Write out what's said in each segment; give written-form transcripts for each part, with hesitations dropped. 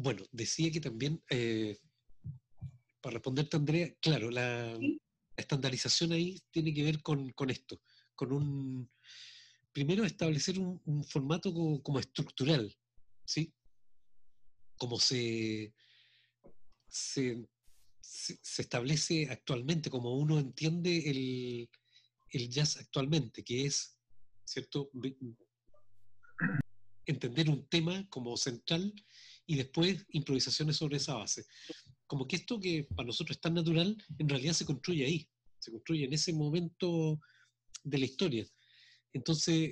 Bueno, decía que también, para responderte, Andrea, claro, la ¿Sí? estandarización ahí tiene que ver con esto, con un, primero establecer un formato como estructural, ¿sí? Como se, se establece actualmente, como uno entiende el jazz actualmente, que es, ¿cierto? Entender un tema como central y después improvisaciones sobre esa base. Como que esto que para nosotros es tan natural, en realidad se construye ahí, se construye en ese momento de la historia. Entonces,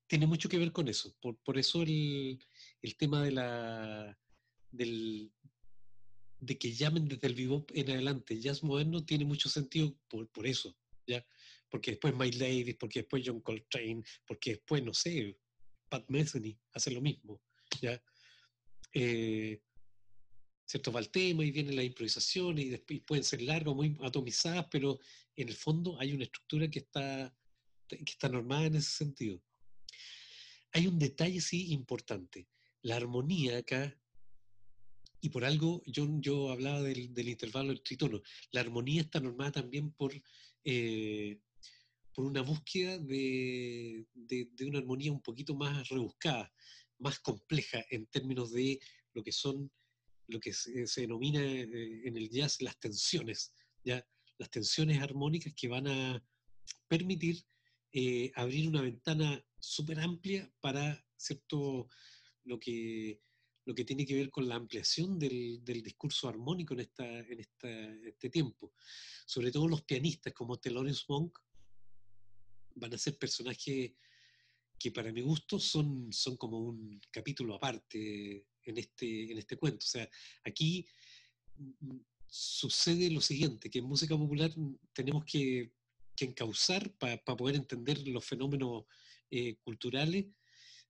tiene mucho que ver con eso. Por eso el tema del, de que llamen desde el bebop en adelante jazz moderno tiene mucho sentido por eso, ¿ya? Porque después Miles Davis, porque después John Coltrane, porque después, no sé, Pat Metheny hace lo mismo, ¿ya? Eh, ¿Cierto? Va el tema y viene la improvisación y después pueden ser largas, muy atomizadas, pero en el fondo hay una estructura que está normada en ese sentido. Hay un detalle, sí, importante. La armonía acá, y por algo yo hablaba del intervalo del tritono, la armonía está normada también eh, por una búsqueda de una armonía un poquito más rebuscada, más compleja en términos de lo que son, lo que se denomina en el jazz las tensiones, ¿ya? Las tensiones armónicas que van a permitir abrir una ventana súper amplia para, ¿cierto? lo que, lo que tiene que ver con la ampliación del discurso armónico en este tiempo. Sobre todo los pianistas como Thelonious Monk van a ser personajes que para mi gusto son como un capítulo aparte en este cuento. O sea, aquí sucede lo siguiente, que en música popular tenemos que encauzar para poder entender los fenómenos culturales,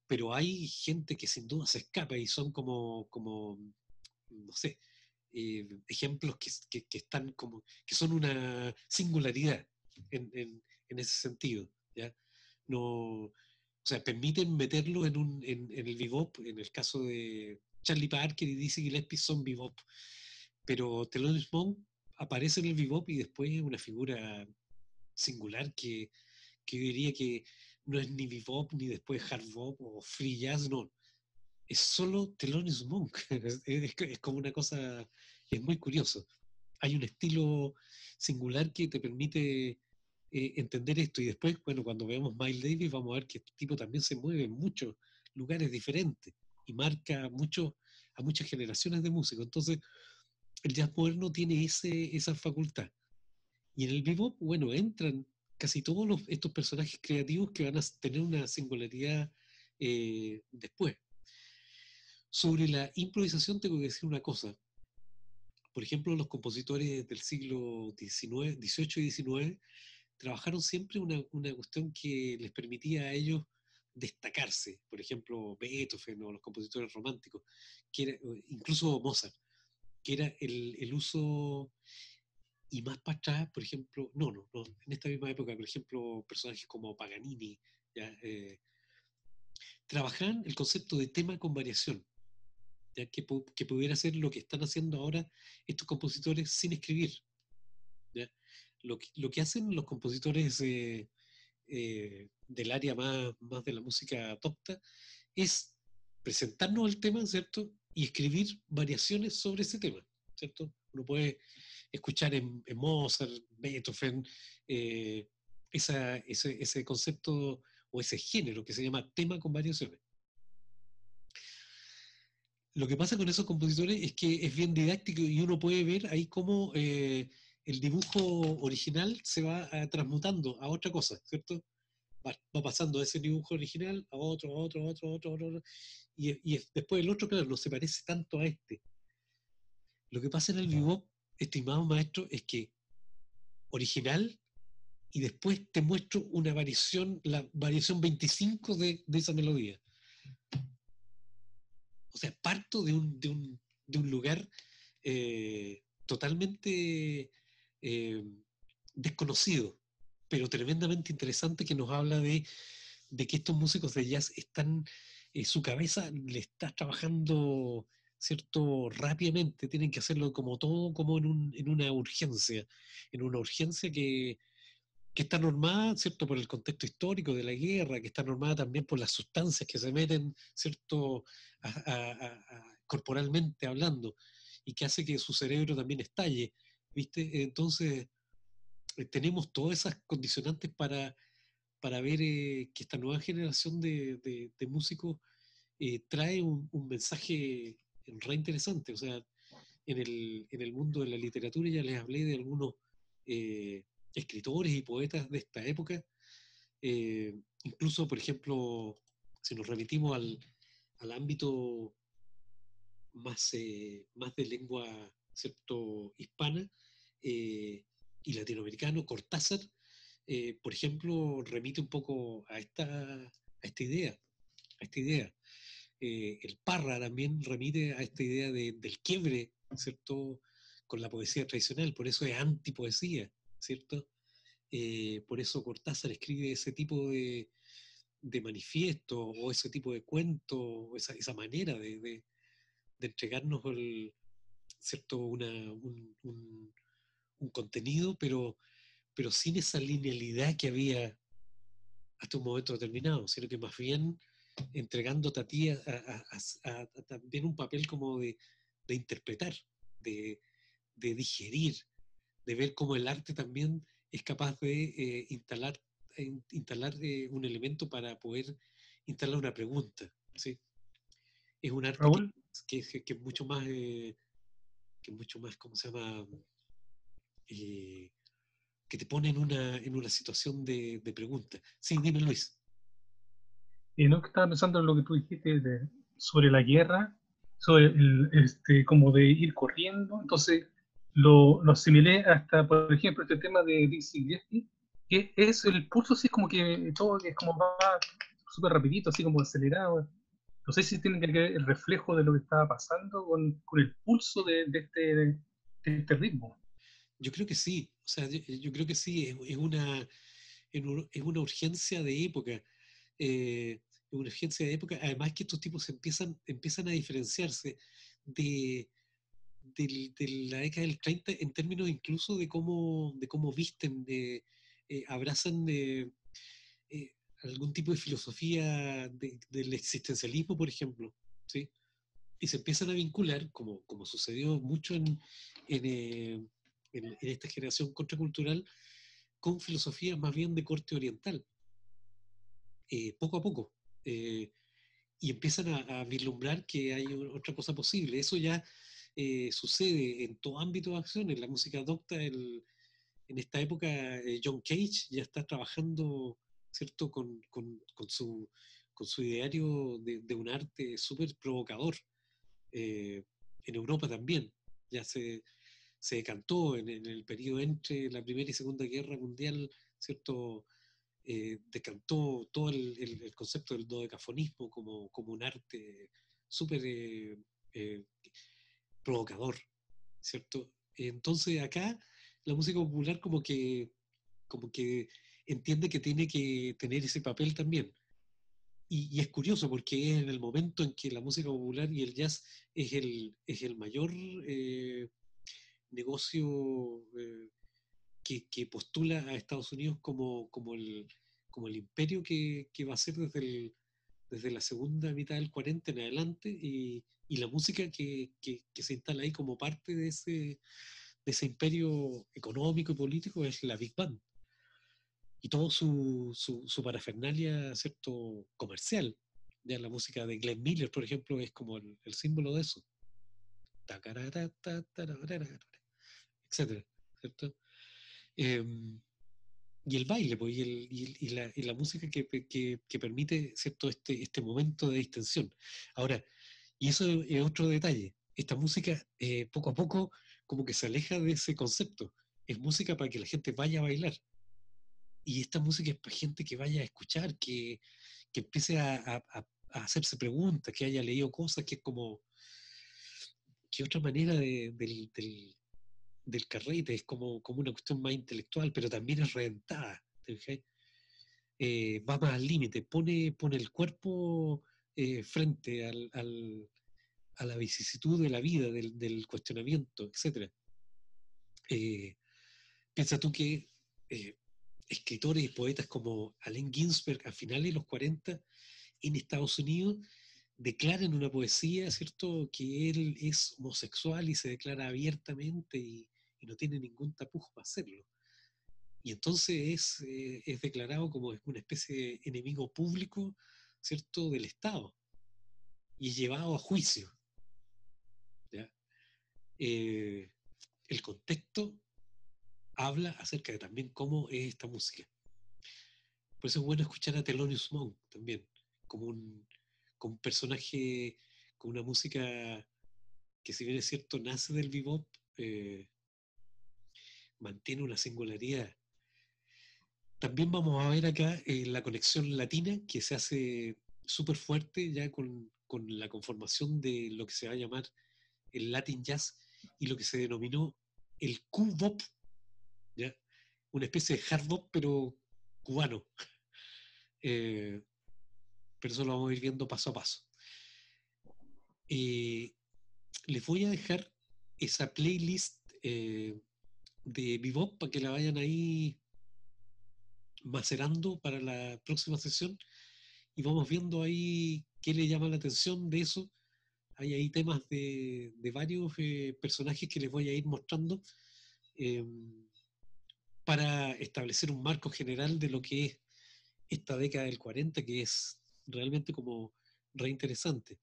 pero hay gente que sin duda se escapa y son como no sé, ejemplos que están como, que son una singularidad en ese sentido, ¿ya? No, o sea, permiten meterlo en el bebop, en el caso de Charlie Parker y Dizzy Gillespie son bebop, pero Thelonious Monk aparece en el bebop y después es una figura singular que yo diría que no es ni bebop ni después hard bop o free jazz, no, es solo Thelonious Monk. Es como una cosa, es muy curioso. Hay un estilo singular que te permite entender esto. Y después, bueno, cuando veamos Miles Davis, vamos a ver que este tipo también se mueve en muchos lugares diferentes y marca mucho, a muchas generaciones de músicos. Entonces, el jazz moderno tiene esa facultad. Y en el bebop, bueno, entran casi todos estos personajes creativos que van a tener una singularidad después. Sobre la improvisación tengo que decir una cosa. Por ejemplo, los compositores del siglo XIX, XVIII y XIX trabajaron siempre una cuestión que les permitía a ellos destacarse. Por ejemplo, Beethoven o los compositores románticos, que era, incluso Mozart, que era el uso, y más para atrás, por ejemplo, no, en esta misma época, por ejemplo, personajes como Paganini, ¿ya? Trabajaban el concepto de tema con variación. ¿Ya? Que pudiera ser lo que están haciendo ahora estos compositores sin escribir. ¿Ya? Lo que hacen los compositores del área más de la música docta es presentarnos el tema, ¿cierto? Y escribir variaciones sobre ese tema, ¿cierto? Uno puede escuchar en Mozart, Beethoven, eh, ese concepto o ese género que se llama tema con variaciones. Lo que pasa con esos compositores es que es bien didáctico y uno puede ver ahí cómo el dibujo original se va transmutando a otra cosa, ¿cierto? Va pasando de ese dibujo original a otro, a otro, a otro, a otro, a otro, y después el otro, claro, no se parece tanto a este. Lo que pasa en el bebop, estimado maestro, es que original y después te muestro una variación, la variación 25 de esa melodía. O sea, parto de un lugar totalmente eh, desconocido, pero tremendamente interesante que nos habla de que estos músicos de jazz están, su cabeza le está trabajando ¿cierto? Rápidamente, tienen que hacerlo como todo, como en una urgencia que está normada, ¿cierto? Por el contexto histórico de la guerra, que está normada también por las sustancias que se meten, ¿cierto? Corporalmente hablando, y que hace que su cerebro también estalle, ¿viste? Entonces, tenemos todas esas condicionantes para ver que esta nueva generación de músicos trae un mensaje re interesante. O sea, en el mundo de la literatura ya les hablé de algunos eh, escritores y poetas de esta época. Incluso, por ejemplo, si nos remitimos al ámbito más de lengua, ¿cierto?, hispana y latinoamericano, Cortázar, por ejemplo, remite un poco a esta idea, a esta idea. El Parra también remite a esta idea del quiebre, ¿cierto?, con la poesía tradicional, por eso es antipoesía, ¿cierto? Por eso Cortázar escribe ese tipo de manifiesto o ese tipo de cuento, o esa manera de entregarnos ¿cierto? Un contenido, pero sin esa linealidad que había hasta un momento determinado, sino que más bien entregándote a ti también un papel como de interpretar, de, de digerir, de ver cómo el arte también es capaz de instalar un elemento para poder instalar una pregunta. ¿Sí? Es un arte Raúl. que es mucho más, ¿cómo se llama? Eh, que te pone en una situación de pregunta. Sí, dime Luis. No, que estaba pensando en lo que tú dijiste sobre la guerra, sobre como de ir corriendo. Entonces, lo asimilé hasta, por ejemplo, este tema de Dizzy Gillespie, que es el pulso, así como que todo que es como va súper rapidito, así como acelerado. No sé si tiene que ver el reflejo de lo que estaba pasando con el pulso de este ritmo. Yo creo que sí, o sea, yo creo que sí, es una urgencia de época. Una urgencia de época, además que estos tipos empiezan a diferenciarse de, de la década del 30 en términos incluso de cómo visten, abrazan eh, algún tipo de filosofía del existencialismo, por ejemplo, ¿sí? Y se empiezan a vincular, como sucedió mucho en esta generación contracultural, con filosofías más bien de corte oriental, poco a poco. Eh, y empiezan a vislumbrar que hay otra cosa posible. Eso ya sucede en todo ámbito de acción. En la música adopta en esta época John Cage ya está trabajando, ¿cierto?, con su ideario de un arte súper provocador. Eh, en Europa también. Ya se decantó en el periodo entre la Primera y Segunda Guerra Mundial, ¿cierto? Decantó todo el concepto del dodecafonismo como un arte súper eh, provocador, ¿cierto? Entonces acá la música popular como que entiende que tiene que tener ese papel también. Y es curioso porque es en el momento en que la música popular y el jazz es el mayor negocio que postula a Estados Unidos como el imperio que va a ser desde la segunda mitad del 40 en adelante y la música que se instala ahí como parte de ese imperio económico y político es la Big Band y todo su parafernalia, ¿cierto?, comercial. Ya la música de Glenn Miller, por ejemplo, es como el símbolo de eso. Etcétera, ¿cierto? Em, y el baile, pues, y la música que permite, ¿cierto?, este momento de distensión. Ahora, y eso es otro detalle. Esta música, poco a poco, como que se aleja de ese concepto. Es música para que la gente vaya a bailar. Y esta música es para gente que vaya a escuchar, que empiece a hacerse preguntas, que haya leído cosas, que es como, que otra manera del carrete, es como una cuestión más intelectual, pero también es reventada. ¿Te fijas? Va más al límite, pone el cuerpo frente la vicisitud de la vida, del cuestionamiento, etc. Piensa tú que escritores y poetas como Allen Ginsberg a finales de los 40 en Estados Unidos declaran una poesía, ¿cierto?, que él es homosexual y se declara abiertamente y no tiene ningún tapujo para hacerlo. Y entonces es declarado como una especie de enemigo público, ¿cierto?, del Estado y es llevado a juicio. ¿Ya? El contexto habla acerca de también cómo es esta música. Por eso es bueno escuchar a Thelonious Monk también, como un personaje, con una música que, si bien es cierto, nace del bebop, mantiene una singularidad. También vamos a ver acá la conexión latina que se hace súper fuerte ya con la conformación de lo que se va a llamar el Latin Jazz y lo que se denominó el Q-Bop, ¿ya? Una especie de hard bop, pero cubano. Pero eso lo vamos a ir viendo paso a paso. Les voy a dejar esa playlist de bebop para que la vayan ahí macerando para la próxima sesión y vamos viendo ahí qué le llama la atención de eso. Hay ahí temas de varios personajes que les voy a ir mostrando eh, para establecer un marco general de lo que es esta década del 40, que es realmente como re interesante.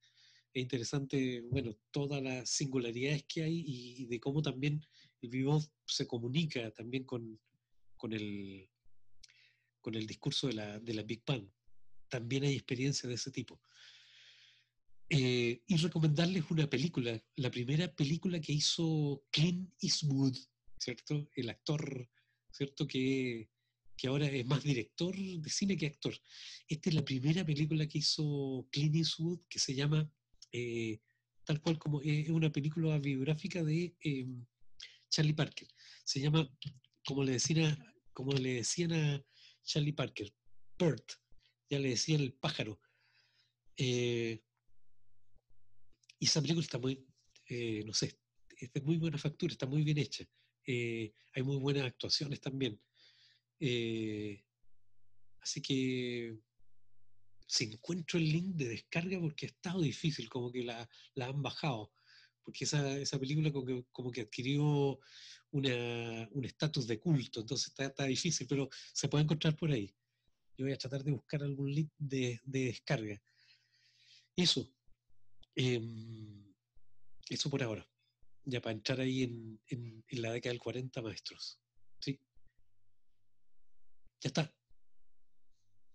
Es interesante, bueno, todas las singularidades que hay y de cómo también el bebop se comunica también con, el, con el discurso de la Big Bang. También hay experiencias de ese tipo. Y recomendarles una película, la primera película que hizo Clint Eastwood, ¿cierto? El actor, ¿cierto? Que ahora es más director de cine que actor. Esta es la primera película que hizo Clint Eastwood que se llama, tal cual como es una película biográfica de Charlie Parker. Se llama, como le decían a Charlie Parker, Bert, ya le decían el pájaro. Y esa película está muy, no sé, es de muy buena factura, está muy bien hecha. Hay muy buenas actuaciones también. Así que si encuentro el link de descarga, porque ha estado difícil, como que la han bajado, porque esa película como que adquirió un estatus de culto, entonces está difícil, pero se puede encontrar por ahí. Yo voy a tratar de buscar algún link de descarga. Eso, eso por ahora. Ya para entrar ahí en la década del 40, maestros. Sí, ya está.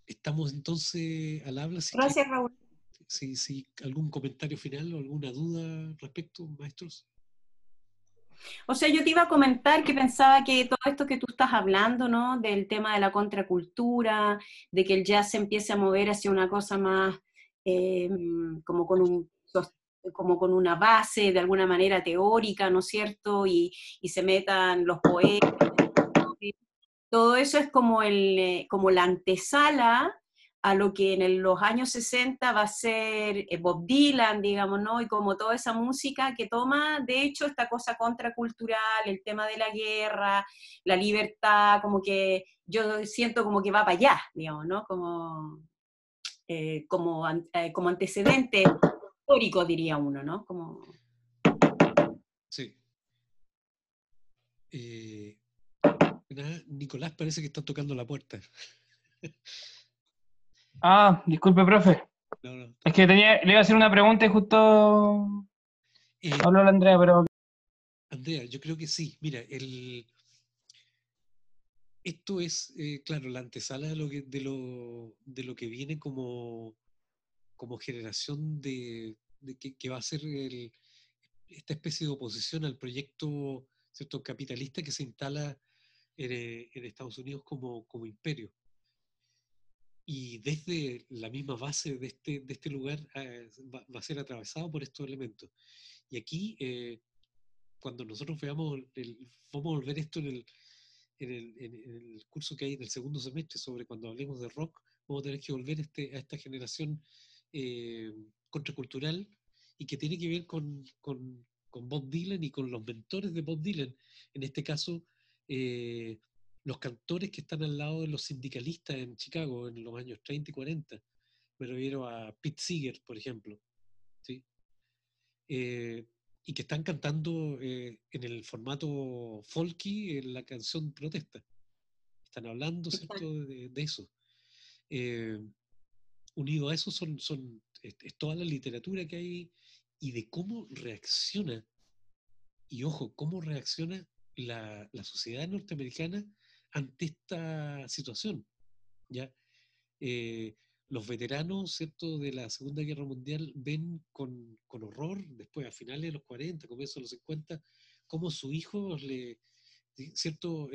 Estamos entonces al habla, así que Gracias, Raúl. si algún comentario final o alguna duda al respecto, maestros. O sea, yo te iba a comentar que pensaba que todo esto que tú estás hablando, ¿no? Del tema de la contracultura, de que el jazz se empiece a mover hacia una cosa más eh, como con como con una base de alguna manera teórica, ¿no es cierto? Y se metan los poetas. Todo eso es como, como la antesala a lo que en los años 60 va a ser Bob Dylan, digamos, ¿no? Y como toda esa música que toma, de hecho, esta cosa contracultural, el tema de la guerra, la libertad, como que yo siento como que va para allá, digamos, ¿no? Como antecedente histórico, diría uno, ¿no? Como... Sí. Nada, Nicolás parece que está tocando la puerta. Ah, disculpe, profe. No, no. Es que le iba a hacer una pregunta y justo habló la Andrea, pero... Andrea, yo creo que sí. Mira, esto es, claro, la antesala de lo que viene como generación de que va a ser esta especie de oposición al proyecto, ¿cierto?, capitalista que se instala en Estados Unidos como imperio. Y desde la misma base de este lugar va a ser atravesado por estos elementos. Y aquí, cuando nosotros vamos a volver esto en el curso que hay en el segundo semestre sobre cuando hablemos de rock, vamos a tener que volver a esta generación contracultural y que tiene que ver con Bob Dylan y con los mentores de Bob Dylan. En este caso, los cantores que están al lado de los sindicalistas en Chicago en los años 30 y 40. Me refiero a Pete Seeger, por ejemplo, ¿sí? Y que están cantando en el formato folky la canción protesta. Están hablando, ¿cierto?, de eso. Unido a eso es toda la literatura que hay y de cómo reacciona, y ojo, cómo reacciona la sociedad norteamericana ante esta situación, ¿ya? Los veteranos, ¿cierto?, de la Segunda Guerra Mundial ven con horror, después a finales de los 40, comienzos de los 50, cómo sus hijos ¿cierto?,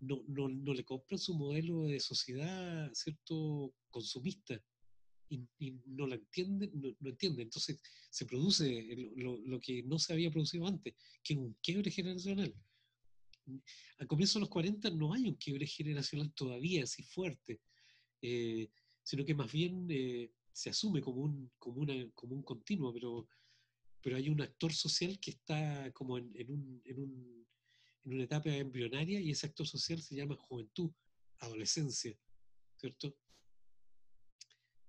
no le compran su modelo de sociedad, ¿cierto?, consumista, y no la entienden, no entienden. Entonces se produce lo que no se había producido antes, que es un quiebre generacional. A comienzos de los 40 no hay un quiebre generacional todavía así fuerte, sino que más bien se asume como un continuo, pero hay un actor social que está como en una etapa embrionaria, y ese actor social se llama juventud, adolescencia, ¿cierto?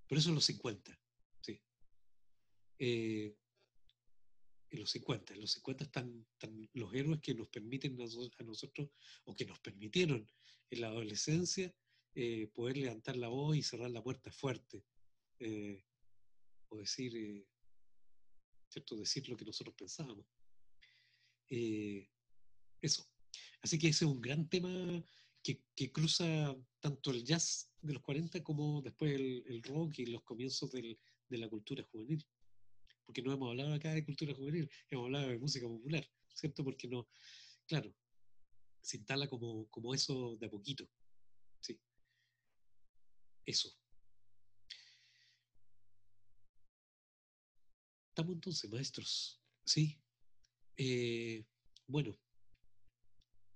Por eso en los 50, sí. En los 50 están los héroes que nos permiten a nosotros, o que nos permitieron en la adolescencia, poder levantar la voz y cerrar la puerta fuerte, o decir, ¿cierto?, decir lo que nosotros pensábamos. Eso. Así que ese es un gran tema que cruza tanto el jazz de los 40 como después el rock y los comienzos de la cultura juvenil. Porque no hemos hablado acá de cultura juvenil, hemos hablado de música popular, ¿cierto? Porque no, claro, se instala como eso de a poquito. Sí. Eso. Estamos entonces, maestros. Sí. Bueno,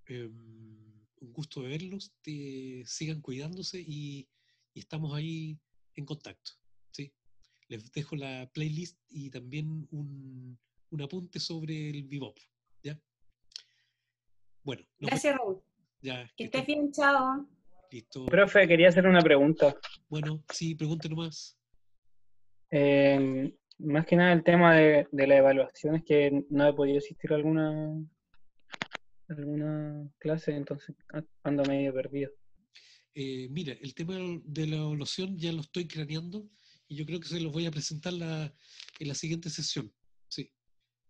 un gusto de verlos. Sigan cuidándose y estamos ahí en contacto. ¿Sí? Les dejo la playlist y también un apunte sobre el bebop. ¿Ya? Bueno. Gracias, Raúl. Ya, que estés bien, chao. Listo. Profe, quería hacer una pregunta. Bueno, sí, pregúntenos más. Más que nada el tema de la evaluación, es que no he podido asistir a alguna clase, entonces ando medio perdido. Mira, el tema de la evaluación ya lo estoy craneando y yo creo que se los voy a presentar en la siguiente sesión. Sí.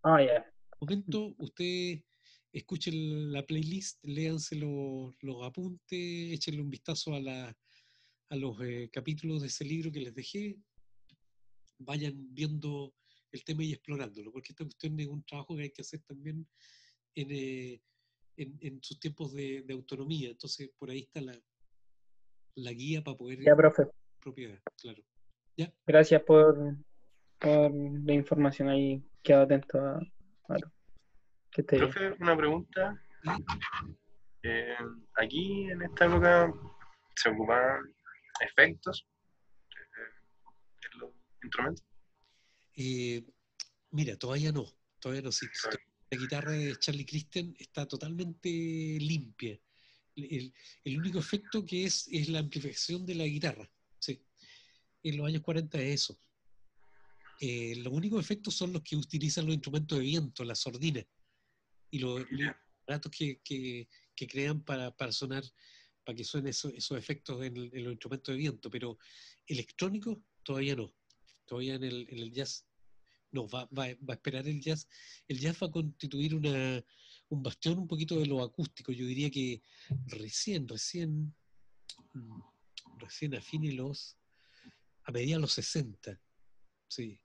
Ah, ya. Un momento, usted escuche la playlist, léanse los apuntes, échenle un vistazo a los capítulos de ese libro que les dejé, vayan viendo el tema y explorándolo, porque esta cuestión es un trabajo que hay que hacer también en sus tiempos de autonomía. Entonces, por ahí está la guía para poder... Ya, profe. Propiedad, claro. ¿Ya? Gracias por la información ahí. Quedo atento a lo que esté bien. Profe, una pregunta. ¿Sí? Aquí en esta época se ocupaban efectos en los instrumentos. Mira, todavía no. Sí, la guitarra de Charlie Christian está totalmente limpia. El único efecto que es la amplificación de la guitarra. Sí. En los años 40 es eso. Los únicos efectos son los que utilizan los instrumentos de viento, las sordinas, y los aparatos que crean para sonar, para que suenen esos efectos en los instrumentos de viento, pero electrónicos todavía no. Todavía en el jazz no, va a esperar el jazz. El jazz va a constituir un bastión un poquito de lo acústico. Yo diría que recién a mediados de los 60, sí,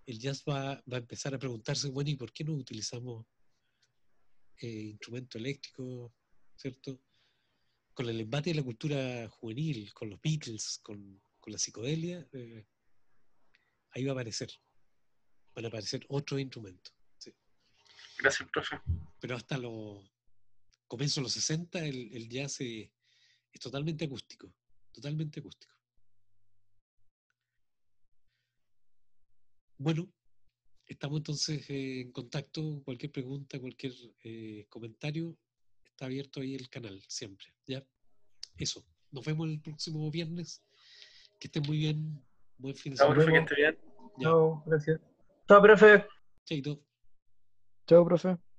el jazz va a empezar a preguntarse, bueno, ¿y por qué no utilizamos instrumentos eléctricos, ¿cierto? Con el embate de la cultura juvenil, con los Beatles, con la psicodelia, ahí van a aparecer otros instrumentos. Sí. Gracias, profe. Pero hasta los comienzos de los 60 el jazz es totalmente acústico, totalmente acústico. Bueno, Estamos entonces en contacto. Cualquier pregunta, cualquier comentario, está abierto ahí el canal, siempre. ¿Ya? Eso. Nos vemos el próximo viernes. Que estén muy bien. Buen fin de Chao, semana. profe, que esté bien. Ya. Chao, gracias. Chao, profe. Chaito. Chao, profe.